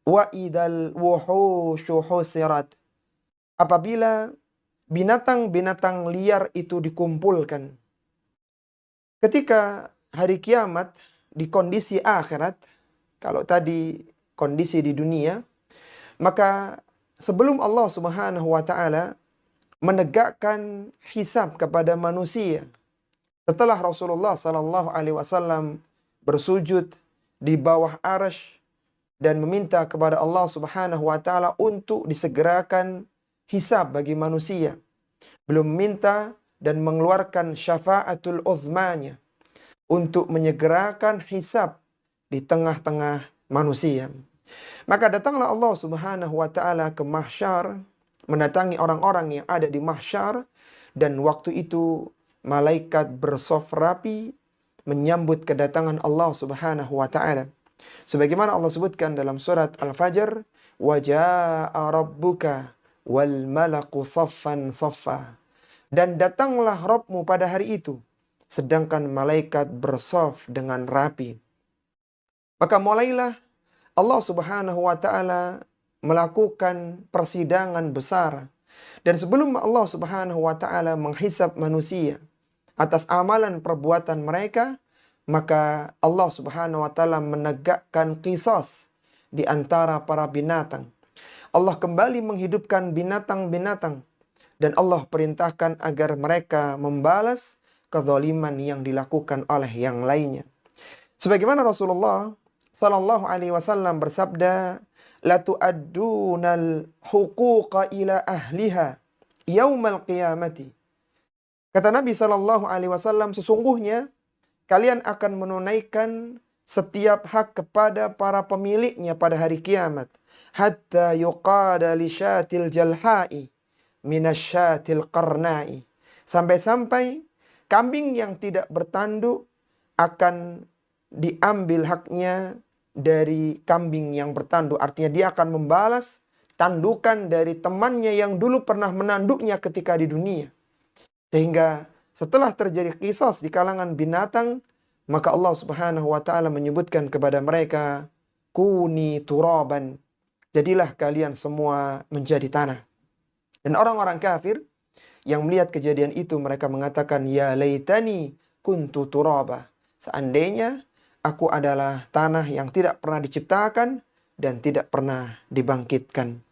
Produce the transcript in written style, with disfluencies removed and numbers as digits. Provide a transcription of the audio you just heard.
Wa idal wuhushu husirat. Apabila binatang-binatang liar itu dikumpulkan. Ketika hari kiamat di kondisi akhirat, kalau tadi kondisi di dunia, maka sebelum Allah Subhanahu wa taala menegakkan hisab kepada manusia, setelah Rasulullah sallallahu alaihi wasallam bersujud di bawah arsy dan meminta kepada Allah Subhanahu wa taala untuk disegerakan hisab bagi manusia, belum minta dan mengeluarkan syafaatul uzmanya untuk menyegerakan hisab di tengah-tengah manusia. Maka datanglah Allah Subhanahu wa taala ke mahsyar, mendatangi orang-orang yang ada di mahsyar, dan waktu itu malaikat bersaf rapi menyambut kedatangan Allah Subhanahu wa taala. Sebagaimana Allah sebutkan dalam surat Al-Fajr, "Wa jaa'a rabbuka wal malaku saffan saffa." Dan datanglah Rabbmu pada hari itu, sedangkan malaikat bersaf dengan rapi. Maka mulailah Allah Subhanahu wa taala melakukan persidangan besar. Dan sebelum Allah Subhanahu wa taala menghisab manusia atas amalan perbuatan mereka, maka Allah Subhanahu wa taala menegakkan qisas di antara para binatang. Allah kembali menghidupkan binatang-binatang dan Allah perintahkan agar mereka membalas kezaliman yang dilakukan oleh yang lainnya. Sebagaimana Rasulullah sallallahu alaihi wasallam bersabda, "La tu'addunal huquqa ila ahliha yaumal qiyamati." Kata Nabi sallallahu alaihi wasallam, sesungguhnya kalian akan menunaikan setiap hak kepada para pemiliknya pada hari kiamat, hatta yuqada li syatil jalha'i minasyatil qarna'i. Sampai-sampai kambing yang tidak bertanduk akan diambil haknya dari kambing yang bertanduk. Artinya dia akan membalas tandukan dari temannya yang dulu pernah menanduknya ketika di dunia. Sehingga setelah terjadi qisas di kalangan binatang, maka Allah Subhanahu wa taala menyebutkan kepada mereka, "Kuni turaban." Jadilah kalian semua menjadi tanah. Dan orang-orang kafir yang melihat kejadian itu, mereka mengatakan, "Ya laitani kuntu turaba." Seandainya aku adalah tanah yang tidak pernah diciptakan dan tidak pernah dibangkitkan.